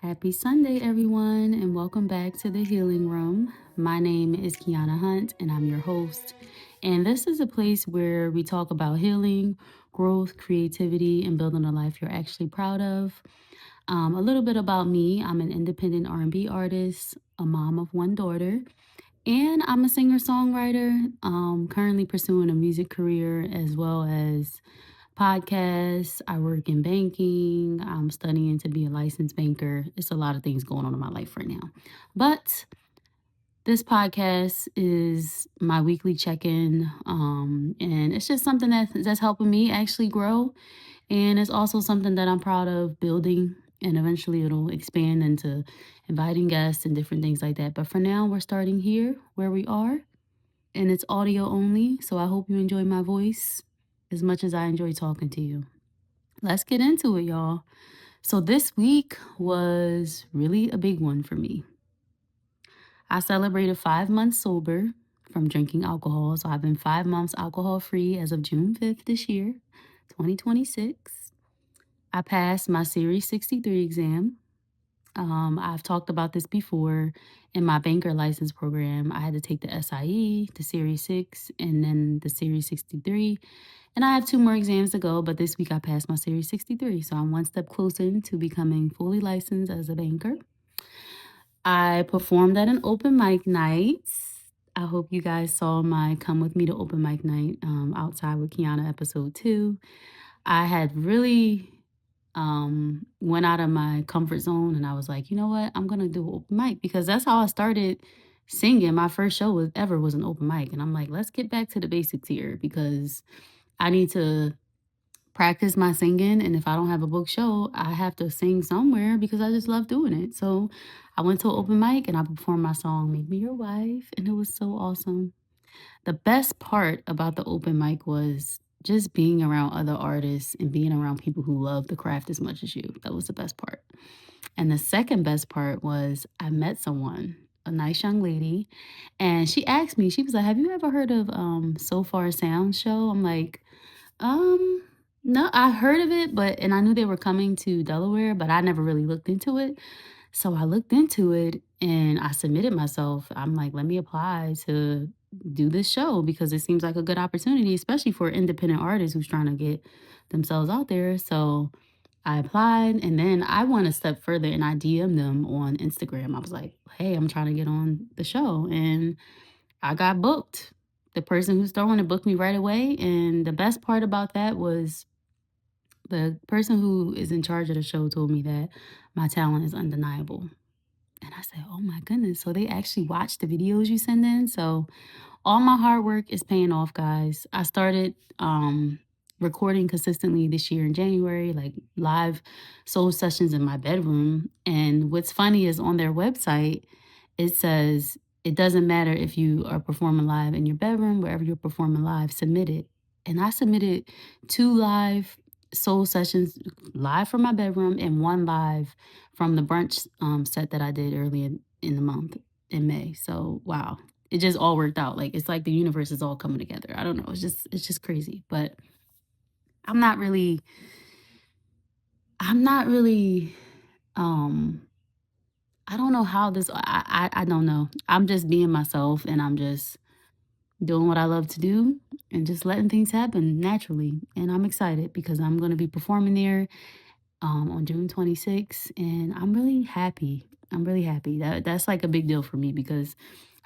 Happy Sunday, everyone, and welcome back to the Healing Room. My name is Keyanna Hunt, and I'm your host. And this is a place where we talk about healing, growth, creativity, and building a life you're actually proud of. A little bit about me: I'm an independent R&B artist, a mom of one daughter, and I'm a singer-songwriter. Currently pursuing a music career as well as podcasts. I work in banking. I'm studying to be a licensed banker. It's a lot of things going on in my life right now. But this podcast is my weekly check-in. And it's just something that's helping me actually grow. And it's also something that I'm proud of building. And eventually it'll expand into inviting guests and different things like that. But for now, we're starting here where we are. And it's audio only. So I hope you enjoy my voice as much as I enjoy talking to you. Let's get into it, y'all. So, this week was really a big one for me. I celebrated 5 months sober from drinking alcohol. So, I've been 5 months alcohol free as of June 5th this year, 2026. I passed my Series 63 exam. I've talked about this before in my banker license program. I had to take the SIE, the Series 6, and then the Series 63. And I have two more exams to go, but this week I passed my Series 63. So I'm one step closer to becoming fully licensed as a banker. I performed at an open mic night. I hope you guys saw my Come With Me to Open Mic Night outside with Keyanna episode 2. I had really went out of my comfort zone and I was like, you know what? I'm gonna do open mic because that's how I started singing. My first show was an open mic. And I'm like, let's get back to the basics here because I need to practice my singing. And if I don't have a book show, I have to sing somewhere because I just love doing it. So I went to an open mic and I performed my song, Make Me Your Wife. And it was so awesome. The best part about the open mic was just being around other artists and being around people who love the craft as much as you. That was the best part. And the second best part was I met someone, a nice young lady, and she asked me, she was like, "Have you ever heard of Sofar Sounds show?" I'm like, um, no, I heard of it, but and I knew they were coming to Delaware, but I never really looked into it. So I looked into it and I submitted myself. I'm like, let me apply to do this show because it seems like a good opportunity, especially for independent artists who's trying to get themselves out there. So I applied and then I went a step further and I DM'd them on Instagram. I was like, hey, I'm trying to get on the show. And I got booked. The person who's throwing it booked me right away. And the best part about that was the person who is in charge of the show told me that my talent is undeniable. And I said, oh my goodness. So they actually watch the videos you send in. So all my hard work is paying off, guys. I started recording consistently this year in January, like live soul sessions in my bedroom. And what's funny is on their website, it says it doesn't matter if you are performing live in your bedroom, wherever you're performing live, submit it. And I submitted 2 live soul sessions live from my bedroom and one live from the brunch set that I did early in the month in May. So wow, it just all worked out. Like it's like the universe is all coming together. I don't know. It's just crazy. But I'm not really I'm not really um I don't know how this I don't know. I'm just being myself and I'm just doing what I love to do and just letting things happen naturally. And I'm excited because I'm going to be performing there on June 26th, and I'm really happy. I'm really happy. That's like a big deal for me because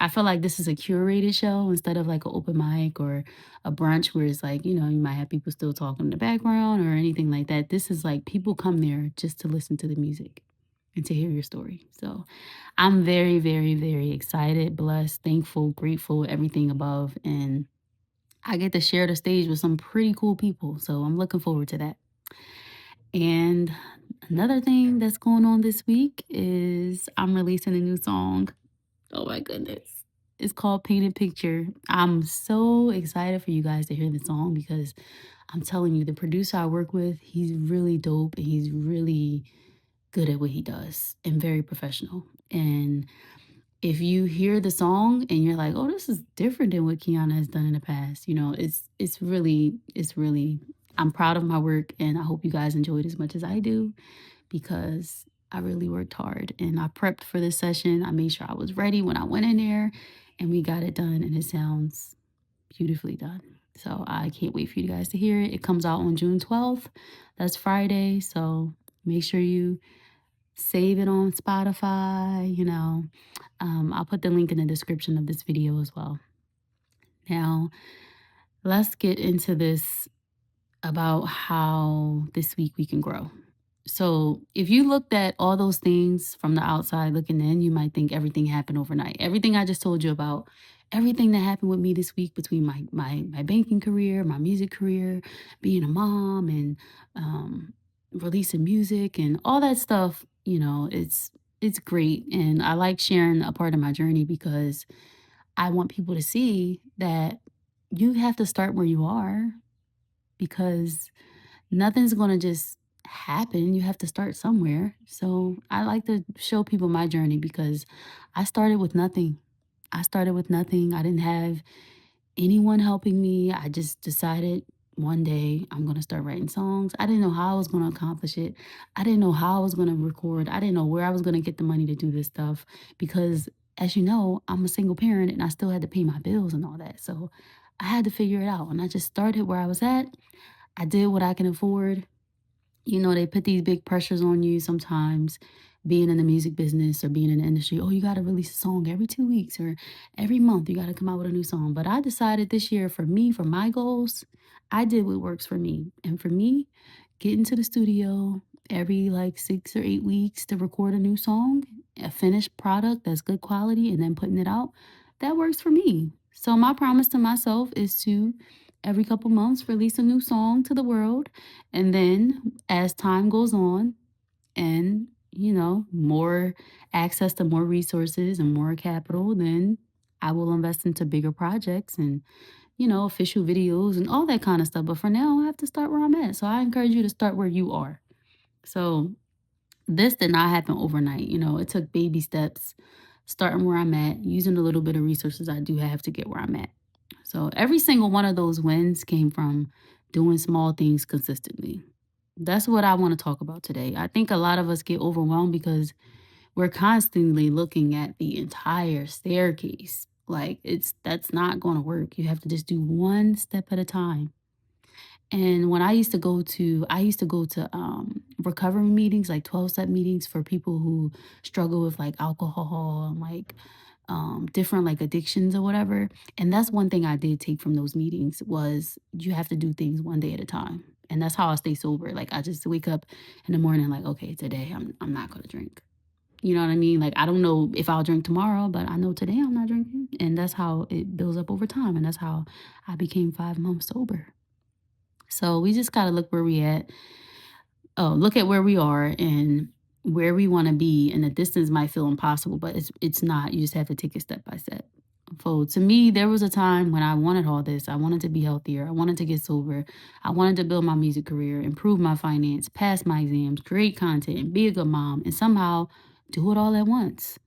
I feel like this is a curated show instead of like an open mic or a brunch where it's like, you might have people still talking in the background or anything like that. This is like people come there just to listen to the music and to hear your story. So I'm very, very, very excited, blessed, thankful, grateful, everything above. And I get to share the stage with some pretty cool people. So I'm looking forward to that. And another thing that's going on this week is I'm releasing a new song. Oh my goodness. It's called Painted Picture. I'm so excited for you guys to hear the song because I'm telling you, the producer I work with, he's really dope and he's really good at what he does and very professional. And if you hear the song and you're like, oh, this is different than what Keyanna has done in the past, it's really I'm proud of my work and I hope you guys enjoy it as much as I do because I really worked hard and I prepped for this session. I made sure I was ready when I went in there and we got it done and it sounds beautifully done. So I can't wait for you guys to hear it. It comes out on June 12th. That's Friday. So make sure you save it on Spotify. I'll put the link in the description of this video as well. Now, let's get into this about how this week we can grow. So, if you looked at all those things from the outside looking in, you might think everything happened overnight. Everything I just told you about, everything that happened with me this week between my banking career, my music career, being a mom, and releasing music and all that stuff. It's great, and I like sharing a part of my journey because I want people to see that you have to start where you are because nothing's going to just happen. You have to start somewhere. So I like to show people my journey because I started with nothing. I started with nothing. I didn't have anyone helping me. I just decided one day I'm going to start writing songs. I didn't know how I was going to accomplish it. I didn't know how I was going to record. I didn't know where I was going to get the money to do this stuff because, as you know, I'm a single parent and I still had to pay my bills and all that. So I had to figure it out. And I just started where I was at. I did what I can afford. They put these big pressures on you sometimes being in the music business or being in the industry. Oh, you got to release a song every 2 weeks or every month. You got to come out with a new song. But I decided this year for me, for my goals, I did what works for me. And for me, getting to the studio every like 6 or 8 weeks to record a new song, a finished product that's good quality, and then putting it out, that works for me. So my promise to myself is to every couple months release a new song to the world, and then as time goes on and, more access to more resources and more capital, then I will invest into bigger projects and, official videos and all that kind of stuff. But for now, I have to start where I'm at. So I encourage you to start where you are. So this did not happen overnight. It took baby steps, starting where I'm at, using a little bit of resources I do have to get where I'm at. So every single one of those wins came from doing small things consistently. That's what I want to talk about today. I think a lot of us get overwhelmed because we're constantly looking at the entire staircase. Like that's not going to work. You have to just do one step at a time. And when I used to go to recovery meetings, like 12-step meetings for people who struggle with like alcohol and like different like addictions or whatever. And that's one thing I did take from those meetings was you have to do things one day at a time. And that's how I stay sober. Like I just wake up in the morning like, okay, today I'm not gonna drink. You know what I mean? Like I don't know if I'll drink tomorrow, but I know today I'm not drinking. And that's how it builds up over time. And that's how I became 5 months sober. So we just gotta look where we at. Oh, look at where we are and where we want to be. And the distance might feel impossible, but it's not. You just have to take it step by step. So to me, there was a time when I wanted all this. I wanted to be healthier. I wanted to get sober. I wanted to build my music career, improve my finance, pass my exams, create content, be a good mom, and somehow do it all at once.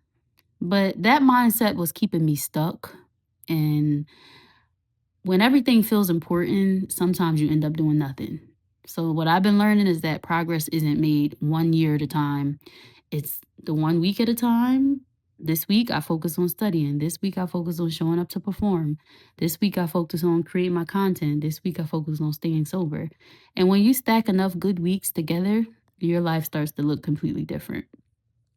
But that mindset was keeping me stuck. And when everything feels important, sometimes you end up doing nothing. So, what I've been learning is that progress isn't made 1 year at a time, it's the 1 week at a time. This week, I focus on studying. This week, I focus on showing up to perform. This week, I focus on creating my content. This week, I focus on staying sober. And when you stack enough good weeks together, your life starts to look completely different.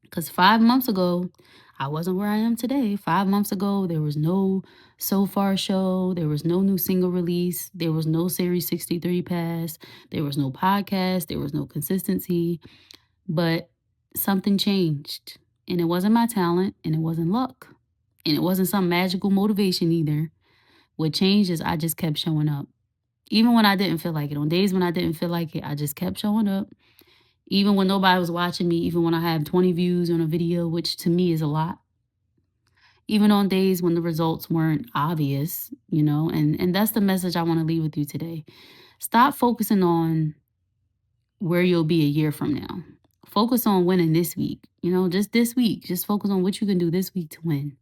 Because 5 months ago, I wasn't where I am today. 5 months ago, there was no Sofar show. There was no new single release. There was no Series 63 pass. There was no podcast. There was no consistency. But something changed. And it wasn't my talent and it wasn't luck. And it wasn't some magical motivation either. What changed is I just kept showing up. Even when I didn't feel like it. On days when I didn't feel like it, I just kept showing up. Even when nobody was watching me, even when I have 20 views on a video, which to me is a lot. Even on days when the results weren't obvious, and that's the message I want to leave with you today. Stop focusing on where you'll be a year from now. Focus on winning this week, just this week. Just focus on what you can do this week to win.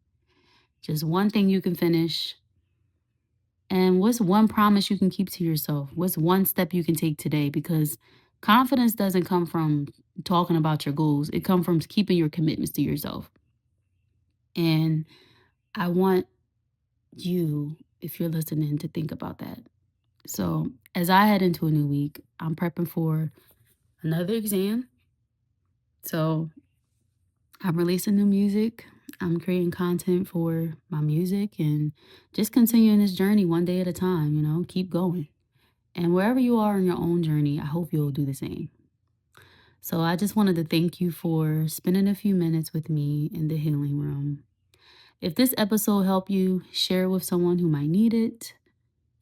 Just one thing you can finish. And what's one promise you can keep to yourself? What's one step you can take today? Because Confidence doesn't come from talking about your goals. It comes from keeping your commitments to yourself. And I want you, if you're listening, to think about that. So, as I head into a new week, I'm prepping for another exam. So, I'm releasing new music. I'm creating content for my music and just continuing this journey one day at a time, keep going. And wherever you are in your own journey, I hope you'll do the same. So, I just wanted to thank you for spending a few minutes with me in the healing room. If this episode helped you, share it with someone who might need it.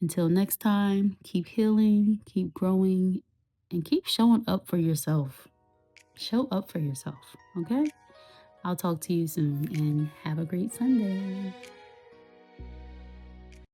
Until next time, keep healing, keep growing, and keep showing up for yourself. Show up for yourself, okay? I'll talk to you soon and have a great Sunday.